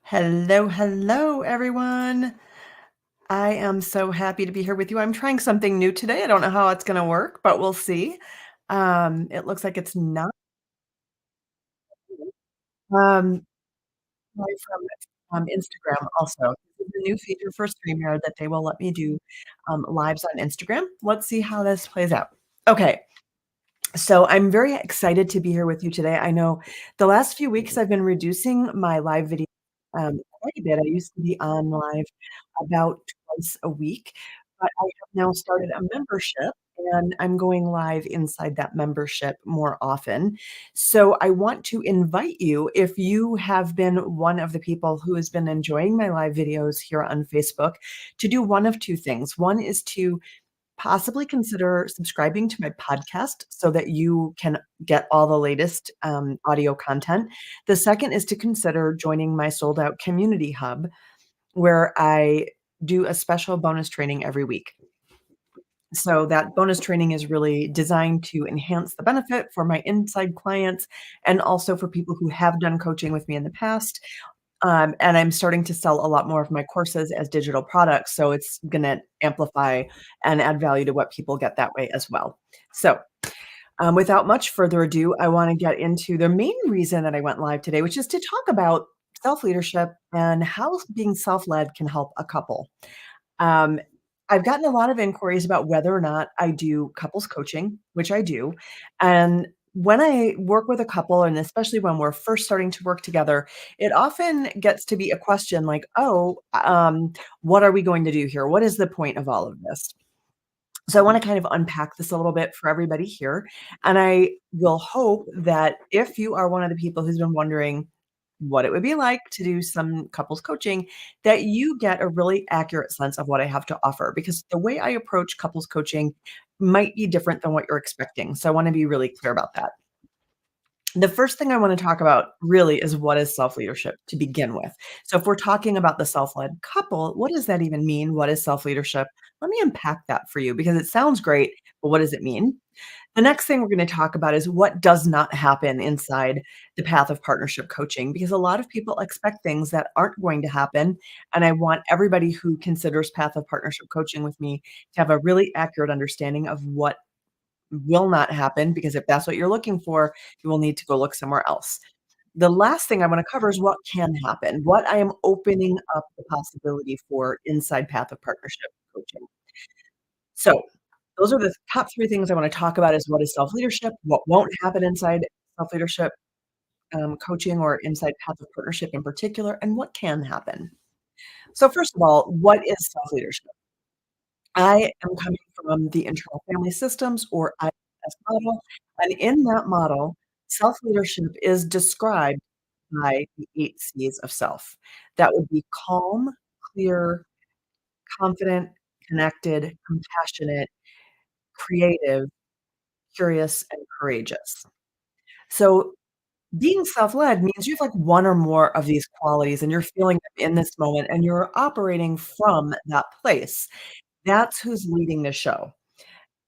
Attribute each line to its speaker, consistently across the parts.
Speaker 1: Hello, hello, everyone. I am so happy to be here with you. I'm trying something new today. I don't know how it's going to work, but we'll see. It looks like it's not um, live from Instagram also. This is a new feature for StreamYard that they will let me do lives on Instagram. Let's see how this plays out. Okay, so I'm very excited to be here with you today. I know the last few weeks I've been reducing my live video quite a bit. I used to be on live about twice a week, but I have now started a membership and I'm going live inside that membership more often. So I want to invite you, if you have been one of the people who has been enjoying my live videos here on Facebook, to do one of two things. One is to possibly consider subscribing to my podcast so that you can get all the latest audio content. The second is to consider joining my sold out community hub where I do a special bonus training every week. So that bonus training is really designed to enhance the benefit for my inside clients and also for people who have done coaching with me in the past. And I'm starting to sell a lot more of my courses as digital products, so it's gonna amplify and add value to what people get that way as well. So, without much further ado, I wanna get into the main reason that I went live today, which is to talk about self-leadership and how being self-led can help a couple. Um, I've gotten a lot of inquiries about whether or not I do couples coaching, which I do. And when I work with a couple, and especially when we're first starting to work together, it often gets to be a question like, oh, what are we going to do here? What is the point of all of this? So I want to kind of unpack this a little bit for everybody here. And I will hope that if you are one of the people who's been wondering what it would be like to do some couples coaching, that you get a really accurate sense of what I have to offer. Because the way I approach couples coaching might be different than what you're expecting. So I want to be really clear about that. The first thing I want to talk about really is what is self leadership to begin with. So, if we're talking about the self led couple, what does that even mean? What is self leadership? Let me unpack that for you because it sounds great, but what does it mean? The next thing we're going to talk about is what does not happen inside the path of partnership coaching because a lot of people expect things that aren't going to happen. And I want everybody who considers path of partnership coaching with me to have a really accurate understanding of what will not happen because if that's what you're looking for, you will need to go look somewhere else. The last thing I want to cover is what can happen, what I am opening up the possibility for inside Path of Partnership coaching. So, those are the top 3 things I want to talk about is what is self-leadership, what won't happen inside self-leadership coaching or inside Path of Partnership in particular, and what can happen. So, first of all, what is self-leadership? I am coming from the internal family systems or IFS model, and in that model, self-leadership is described by the 8 C's of self. That would be calm, clear, confident, connected, compassionate, creative, curious, and courageous. So, being self-led means you have, like, 1 or more of these qualities, and you're feeling them in this moment, and you're operating from that place. That's who's leading the show.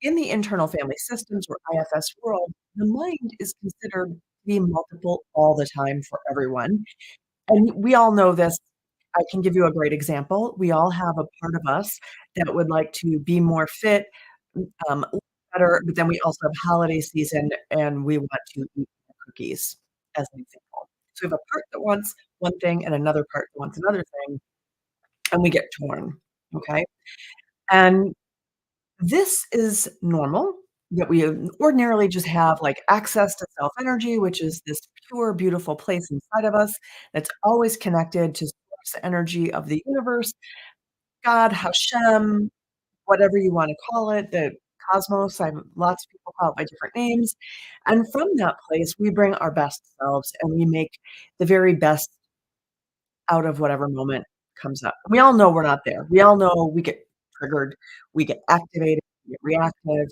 Speaker 1: In the internal family systems or IFS world, the mind is considered to be multiple all the time for everyone. And we all know this. I can give you a great example. We all have a part of us that would like to be more fit, look better, but then we also have holiday season and we want to eat more cookies, as an example. So we have a part that wants one thing and another part that wants another thing, and we get torn. Okay. And this is normal that we ordinarily just have, like, access to self-energy, which is this pure, beautiful place inside of us that's always connected to source energy of the universe, God, Hashem, whatever you wanna call it, the cosmos, lots of people call it by different names, and from that place, we bring our best selves, and we make the very best out of whatever moment comes up. We all know we're not there. We all know we get triggered, we get activated, we get reactive,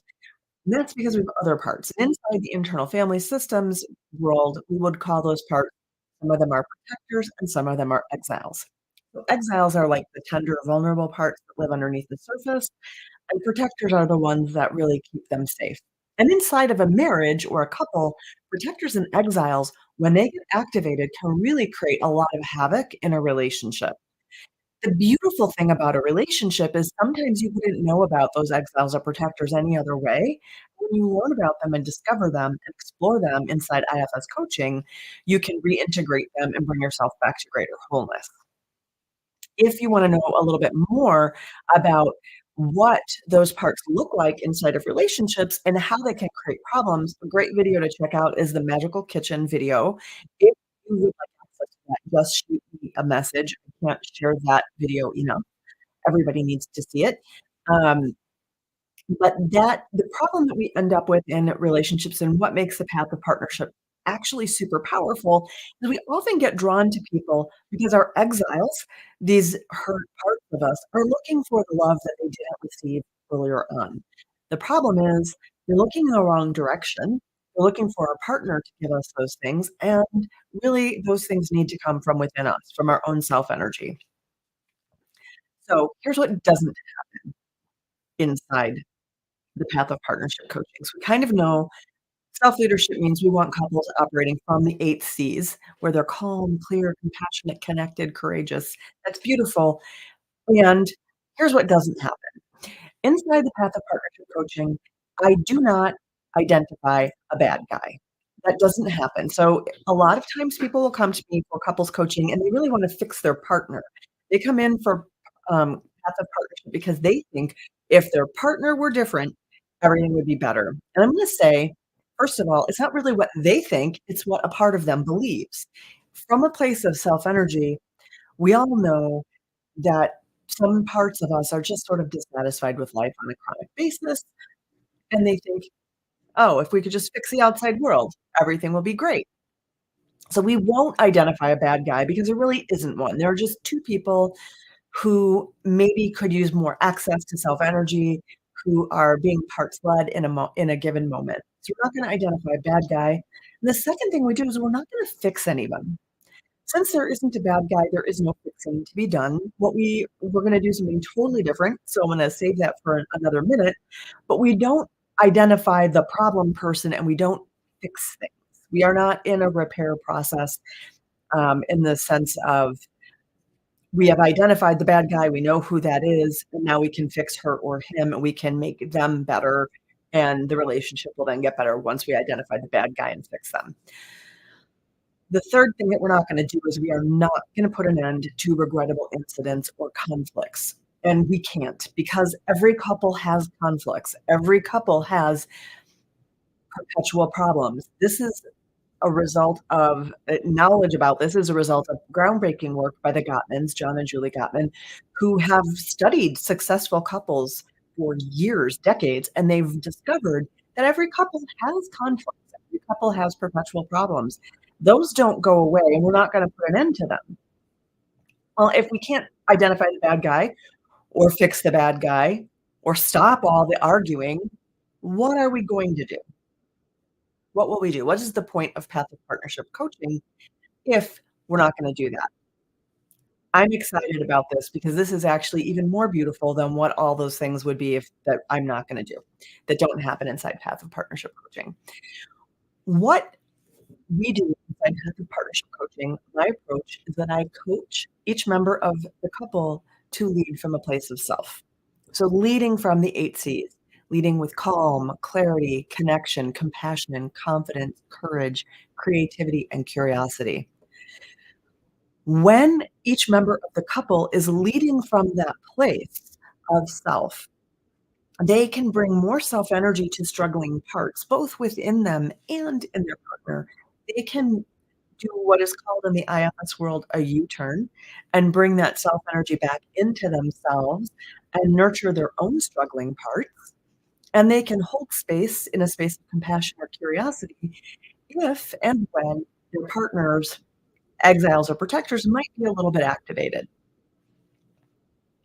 Speaker 1: and that's because we have other parts. Inside the internal family systems world, we would call those parts some of them are protectors and some of them are exiles. So exiles are like the tender, vulnerable parts that live underneath the surface, and protectors are the ones that really keep them safe. And inside of a marriage or a couple, protectors and exiles when they get activated, can really create a lot of havoc in a relationship. The beautiful thing about a relationship is sometimes you wouldn't know about those exiles or protectors any other way. When you learn about them and discover them and explore them inside IFS coaching, you can reintegrate them and bring yourself back to greater wholeness. If you wanna know a little bit more about what those parts look like inside of relationships and how they can create problems, a great video to check out is the Magical Kitchen video. If you would like access to that, just shoot me a message. I can't share that video enough. Everybody needs to see it. Um, but the problem that we end up with in relationships and what makes the path of partnership actually super powerful is we often get drawn to people because our exiles, these hurt parts of us, are looking for the love that they didn't receive earlier on. The problem is they're looking in the wrong direction. We're looking for a partner to give us those things, and really those things need to come from within us, from our own self energy. So here's what doesn't inside the path of partnership coaching. So we kind of know self-leadership means we want couples operating from the 8 Cs, where they're calm, clear, compassionate, connected, courageous. That's beautiful, and here's what doesn't happen. Inside the path of partnership coaching, I do not identify a bad guy. That doesn't happen. So a lot of times people will come to me for couples coaching and they really want to fix their partner. They come in for path of partnership because they think if their partner were different, everything would be better. And I'm going to say, first of all, it's not really what they think, it's what a part of them believes. From a place of self energy, we all know that some parts of us are just sort of dissatisfied with life on a chronic basis, and they think, "Oh, if we could just fix the outside world, everything will be great." So we won't identify a bad guy because there really isn't one. There are just 2 people who maybe could use more access to self-energy, who are being parts led in a given moment. So we're not gonna identify a bad guy. And the second thing we do is we're not gonna fix anyone. Since there isn't a bad guy, there is no fixing to be done. We're gonna do something totally different, so I'm gonna save that for another minute, but we don't identify the problem person and we don't fix things. We are not in a repair process, in the sense of we have identified the bad guy, we know who that is, and now we can fix her or him, and we can make them better, and the relationship will then get better once we identify the bad guy and fix them. The third thing that we're not gonna do is we are not gonna put an end to regrettable incidents or conflicts, and we can't because every couple has conflicts. Every couple has perpetual problems. This is a result of knowledge about this is a result of groundbreaking work by the Gottmans, John and Julie Gottman, who have studied successful couples for years, decades, and they've discovered that every couple has conflicts. Every couple has perpetual problems. Those don't go away, and we're not gonna put an end to them. Well, if we can't identify the bad guy or fix the bad guy or stop all the arguing, what are we going to do? What will we do? What is the point of Path of Partnership coaching if we're not gonna do that? I'm excited about this because this is actually even more beautiful than what all those things would be if that I'm not gonna do, that don't happen inside Path of Partnership coaching. What we do inside Path of Partnership coaching, my approach is that I coach each member of the couple to lead from a place of self. So leading from the 8 Cs, leading with calm, clarity, connection, compassion, confidence, courage, creativity, and curiosity. When each member of the couple is leading from that place of self, they can bring more self energy to struggling parts, both within them and in their partner. They can do what is called in the IFS world a U-turn and bring that self energy back into themselves and nurture their own struggling parts. And they can hold space in a space of compassion or curiosity if and when their partners, exiles or protectors, might be a little bit activated.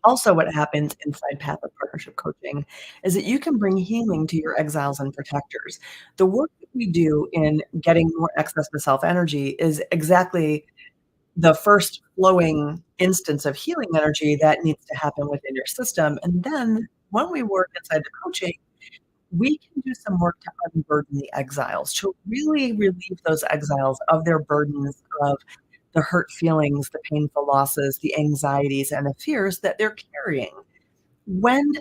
Speaker 1: Also, what happens inside Path of Partnership coaching is that you can bring healing to your exiles and protectors. The work that we do in getting more access to self energy is exactly the first flowing instance of healing energy that needs to happen within your system. And then when we work inside the coaching, we can do some work to unburden the exiles, to really relieve those exiles of their burdens of the hurt feelings, the painful losses, the anxieties, and the fears that they're carrying. When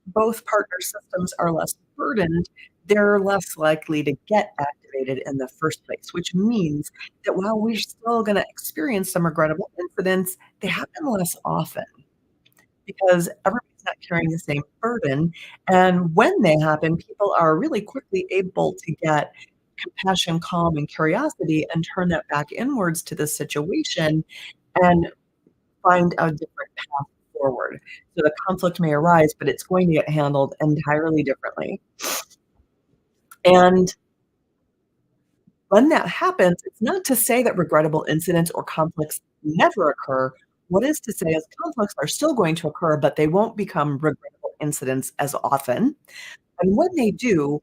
Speaker 1: both partner systems are less burdened, they're less likely to get activated in the first place, which means that while we're still going to experience some regrettable incidents, they happen less often because everybody's not carrying the same burden. And when they happen, people are really quickly able to get compassion, calm, and curiosity and turn that back inwards to the situation and find a different path forward. So the conflict may arise, but it's going to get handled entirely differently. And when that happens, it's not to say that regrettable incidents or conflicts never occur. What is to say is conflicts are still going to occur, but they won't become regrettable incidents as often. And when they do,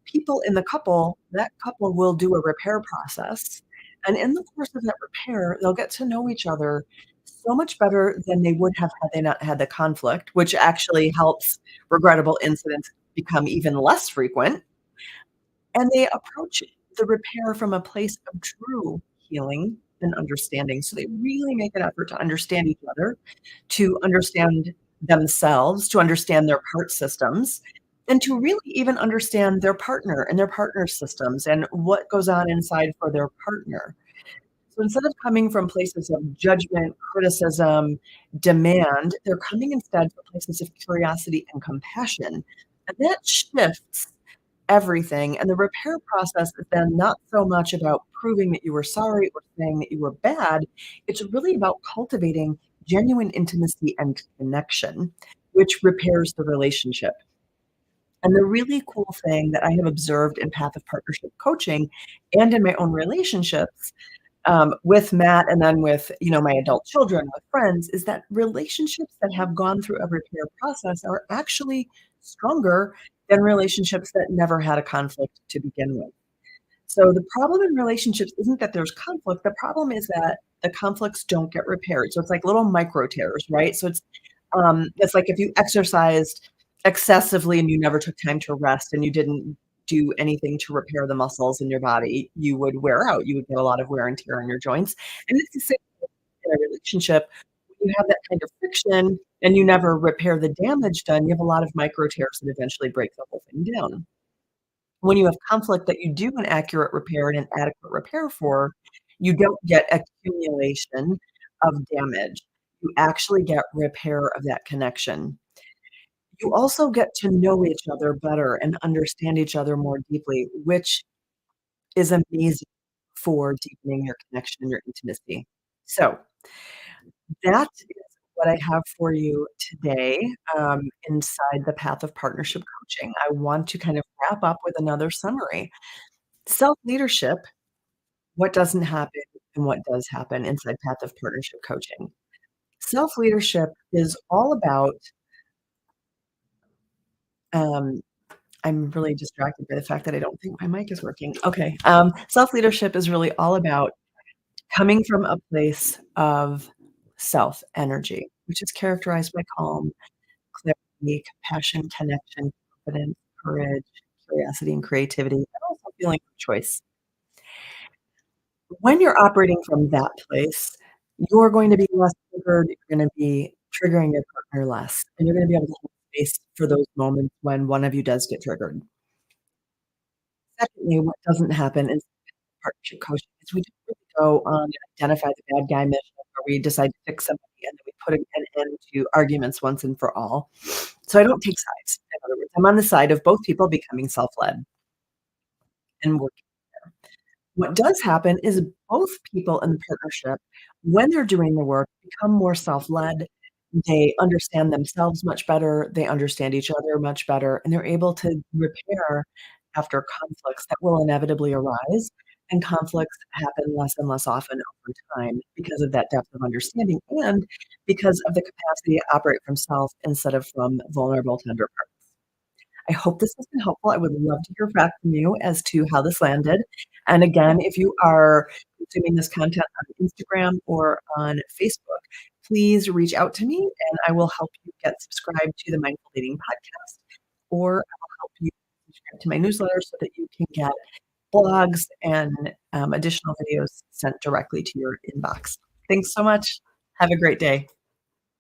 Speaker 1: people in the couple, that couple will do a repair process. And in the course of that repair, they'll get to know each other so much better than they would have had they not had the conflict, which actually helps regrettable incidents become even less frequent. And they approach the repair from a place of true healing and understanding. So they really make an effort to understand each other, to understand themselves, to understand their part systems, and to really even understand their partner and their partner systems and what goes on inside for their partner. So instead of coming from places of judgment, criticism, demand, they're coming instead from places of curiosity and compassion. And that shifts everything. And the repair process is then not so much about proving that you were sorry or saying that you were bad. It's really about cultivating genuine intimacy and connection, which repairs the relationship. And the really cool thing that I have observed in Path of Partnership coaching and in my own relationships with Matt and then with, my adult children, with friends, is that relationships that have gone through a repair process are actually stronger than relationships that never had a conflict to begin with. So the problem in relationships isn't that there's conflict. The problem is that the conflicts don't get repaired. So it's like little micro tears, right? So it's like if you exercised excessively and you never took time to rest and you didn't do anything to repair the muscles in your body, you would wear out. You would get a lot of wear and tear in your joints. And it's the same in a relationship. When you have that kind of friction and you never repair the damage done, you have a lot of micro tears that eventually break the whole thing down. When you have conflict that you do an accurate repair and an adequate repair for, you don't get accumulation of damage. You actually get repair of that connection. You also get to know each other better and understand each other more deeply, which is amazing for deepening your connection and your intimacy. So, that is what I have for you today, inside the Path of Partnership Coaching. I want to kind of wrap up with another summary. Self-leadership, what doesn't happen and what does happen inside Path of Partnership Coaching. Self-leadership is all about, um I'm really distracted by the fact that I don't think my mic is working. Okay. Self-leadership is really all about coming from a place of self energy, which is characterized by calm, clarity, compassion, connection, confidence, courage, curiosity, and creativity, and also feeling of choice. When you're operating from that place, you're going to be less triggered, you're gonna be triggering your partner less, and you're gonna be able to hold space for those moments when one of you does get triggered. Secondly, what doesn't happen is partnership coaching is we just really go on and identify the bad guy mission where we decide to fix somebody and then we put an end to arguments once and for all. So I don't take sides. In other words, I'm on the side of both people becoming self-led and working. What does happen is both people in the partnership, when they're doing the work, become more self-led. They understand themselves much better, they understand each other much better, and they're able to repair after conflicts that will inevitably arise, and conflicts happen less and less often over time because of that depth of understanding and because of the capacity to operate from self instead of from vulnerable, tender parts. I hope this has been helpful. I would love to hear back from you as to how this landed. And again, if you are consuming this content on Instagram or on Facebook, please reach out to me and I will help you get subscribed to the Mindful Dating podcast. or I will help you subscribe to my newsletter so that you can get blogs and, additional videos sent directly to your inbox. Thanks so much. Have a great day.